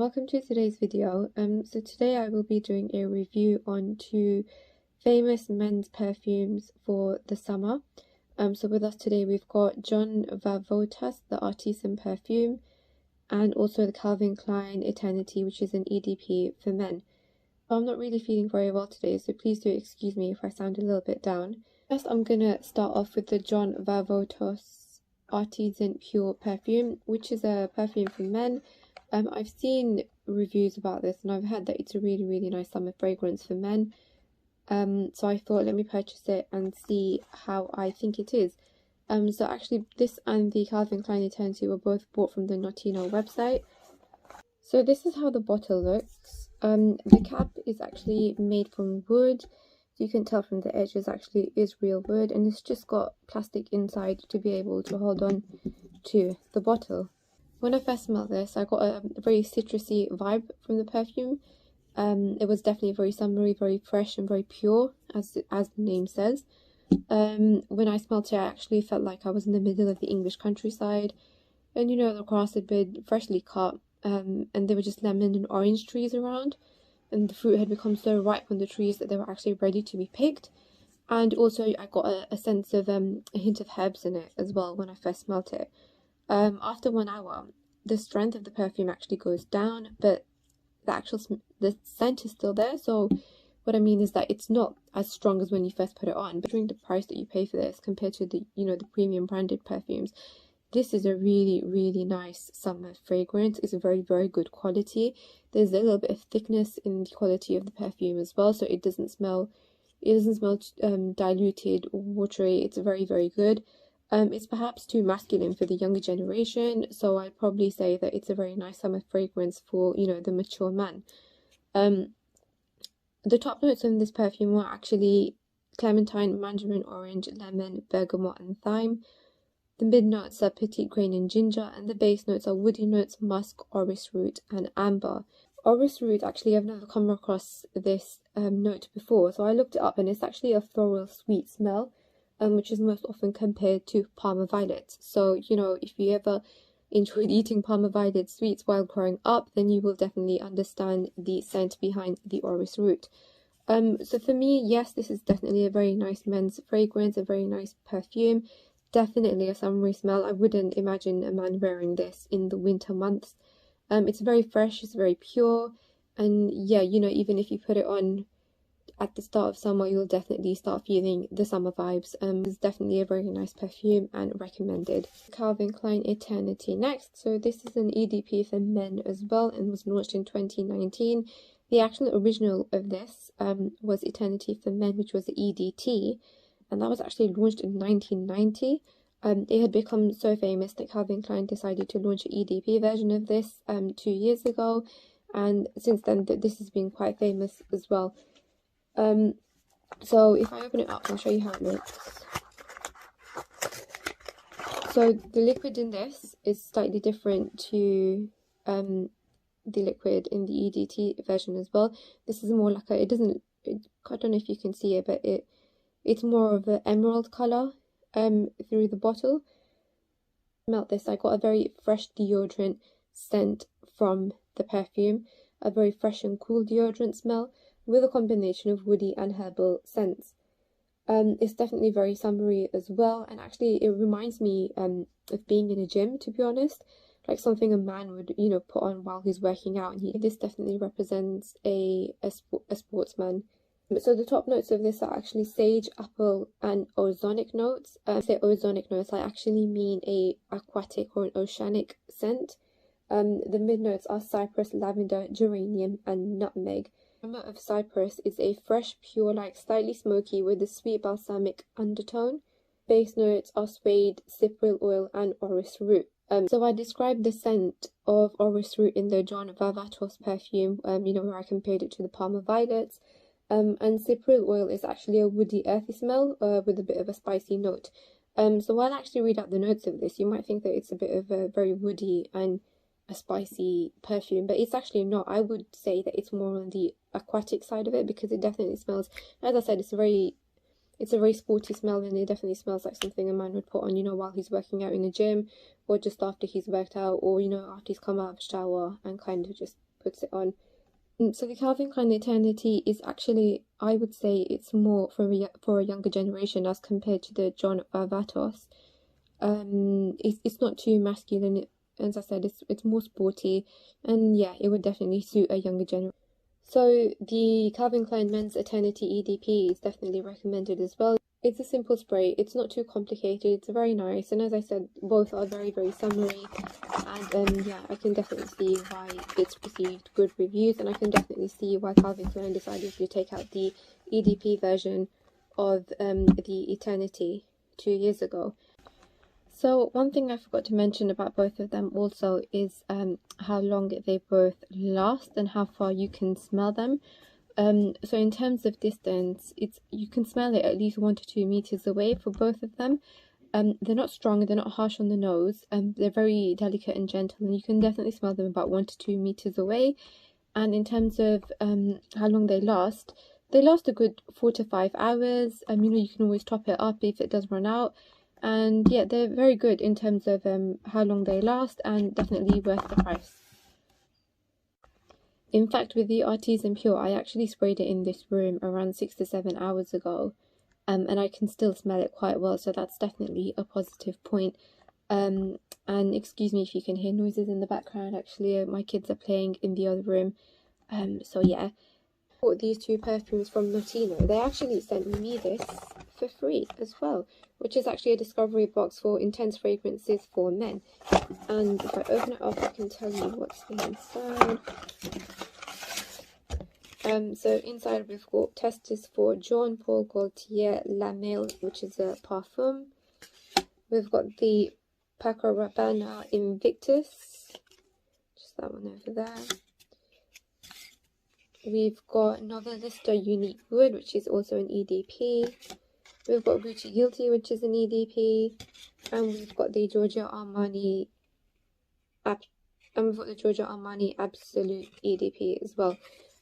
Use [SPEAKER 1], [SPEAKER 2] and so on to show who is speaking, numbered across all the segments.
[SPEAKER 1] welcome to today's video. So today I will be doing a review on two famous men's perfumes for the summer. So with us today we've got John Varvatos, the Artisan perfume, and also the Calvin Klein Eternity, which is an EDP for men. I'm not really feeling very well today, so please do excuse me if I sound a little bit down. First, I'm gonna start off with the John Varvatos Artisan Pure perfume, which is a perfume for men. I've seen reviews about this and I've heard that it's a really nice summer fragrance for men. So I thought, let me purchase it and see how I think it is. So actually this and the Calvin Klein Eternity were both bought from the Notino website. So this is how the bottle looks. The cap is actually made from wood. You can tell from the edges actually is real wood, and it's just got plastic inside to be able to hold on to the bottle. When I first smelled this, I got a very citrusy vibe from the perfume. It was definitely very summery, very fresh and very pure, as the name says. When I smelled it, I actually felt like I was in the middle of the English countryside, and the grass had been freshly cut, and there were just lemon and orange trees around, and the fruit had become so ripe on the trees that they were actually ready to be picked. And also I got a sense of a hint of herbs in it as well when I first smelled it. After 1 hour, the strength of the perfume actually goes down, but the scent is still there. So what I mean is that it's not as strong as when you first put it on. But during the price that you pay for this compared to the the premium branded perfumes, this is a really nice summer fragrance. It's a very good quality. There's a little bit of thickness in the quality of the perfume as well, so it doesn't smell diluted or watery. It's very good. It's perhaps too masculine for the younger generation, so I'd probably say that it's a very nice summer fragrance for the mature man. The top notes of this perfume were actually clementine, mandarin orange, lemon, bergamot and thyme. The mid notes are petite grain and ginger, and the base notes are woody notes, musk, orris root and amber. Orris root, actually I've never come across this note before, so I looked it up, and it's actually a floral sweet smell, which is most often compared to Parma violets. So if you ever enjoyed eating Parma violet sweets while growing up, then you will definitely understand the scent behind the orris root. So for me, yes, this is definitely a very nice men's fragrance, a very nice perfume. Definitely a summery smell. I wouldn't imagine a man wearing this in the winter months. It's very fresh, it's very pure, and yeah, even if you put it on at the start of summer, you'll definitely start feeling the summer vibes. It's definitely a very nice perfume and recommended. Calvin Klein Eternity next. So this is an EDP for men as well and was launched in 2019. The actual original of this was Eternity for Men, which was the EDT, and that was actually launched in 1990. It had become so famous that Calvin Klein decided to launch an EDP version of this 2 years ago, and since then this has been quite famous as well. So if I open it up, I'll show you how it looks. So the liquid in this is slightly different to the liquid in the EDT version as well. This is more like I don't know if you can see it, but it's more of an emerald color through the bottle. Smelt this, I got a very fresh deodorant scent from the perfume, a very fresh and cool deodorant smell with a combination of woody and herbal scents. It's definitely very summery as well, and actually it reminds me of being in a gym, to be honest, like something a man would put on while he's working out, and this definitely represents a sportsman. So the top notes of this are actually sage, apple and ozonic notes. When I say ozonic notes, I actually mean a aquatic or an oceanic scent. The mid notes are cypress, lavender, geranium and nutmeg. The aroma of cypress is a fresh, pure, slightly smoky with a sweet balsamic undertone. Base notes are suede, cypriol oil and orris root. So I described the scent of orris root in the John Varvatos perfume, where I compared it to the Parma violets. And cypriol oil is actually a woody, earthy smell with a bit of a spicy note. So while I actually read out the notes of this, you might think that it's a bit of a very woody and a spicy perfume, but it's actually not. I would say that it's more on the aquatic side of it, because it definitely smells, as I said, it's a very sporty smell, and it definitely smells like something a man would put on while he's working out in the gym, or just after he's worked out, or after he's come out of the shower and kind of just puts it on. So the Calvin Klein Eternity is actually, I would say, it's more for a younger generation as compared to the John Varvatos. It's not too masculine. As I said, it's more sporty, and yeah, it would definitely suit a younger generation. So the Calvin Klein Men's Eternity EDP is definitely recommended as well. It's a simple spray, it's not too complicated, it's very nice, and as I said, both are very, very summery, and yeah, I can definitely see why it's received good reviews, and I can definitely see why Calvin Klein decided to take out the EDP version of the Eternity 2 years ago. So one thing I forgot to mention about both of them also is how long they both last and how far you can smell them. So in terms of distance, you can smell it at least 1 to 2 meters away for both of them. They're not strong, they're not harsh on the nose, they're very delicate and gentle, and you can definitely smell them about 1 to 2 meters away. And in terms of how long they last a good 4 to 5 hours. You know, you can always top it up if it does run out. And yeah, they're very good in terms of how long they last, and definitely worth the price. In fact, with the Artisan Pure, I actually sprayed it in this room around 6 to 7 hours ago, and I can still smell it quite well, so that's definitely a positive point. And excuse me if you can hear noises in the background, actually, my kids are playing in the other room, so yeah. I bought these 2 perfumes from Notino. They actually sent me this for free as well, which is actually a discovery box for intense fragrances for men. And if I open it up, I can tell you what's inside. So inside we've got testers for Jean Paul Gaultier La Male, which is a parfum. We've got the Paco Rabanne Invictus, just that one over there. We've got Novelista Unique Wood, which is also an EDP. We've got Gucci Guilty, which is an EDP. And we've got the Giorgio Armani Absolute EDP as well.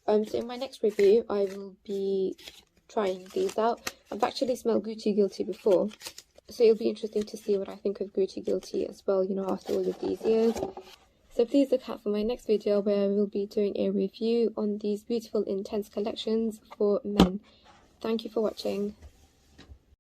[SPEAKER 1] So in my next review, I will be trying these out. I've actually smelled Gucci Guilty before, so it'll be interesting to see what I think of Gucci Guilty as well, you know, after all of these years. So please look out for my next video where we'll be doing a review on these beautiful intense collections for men. Thank you for watching.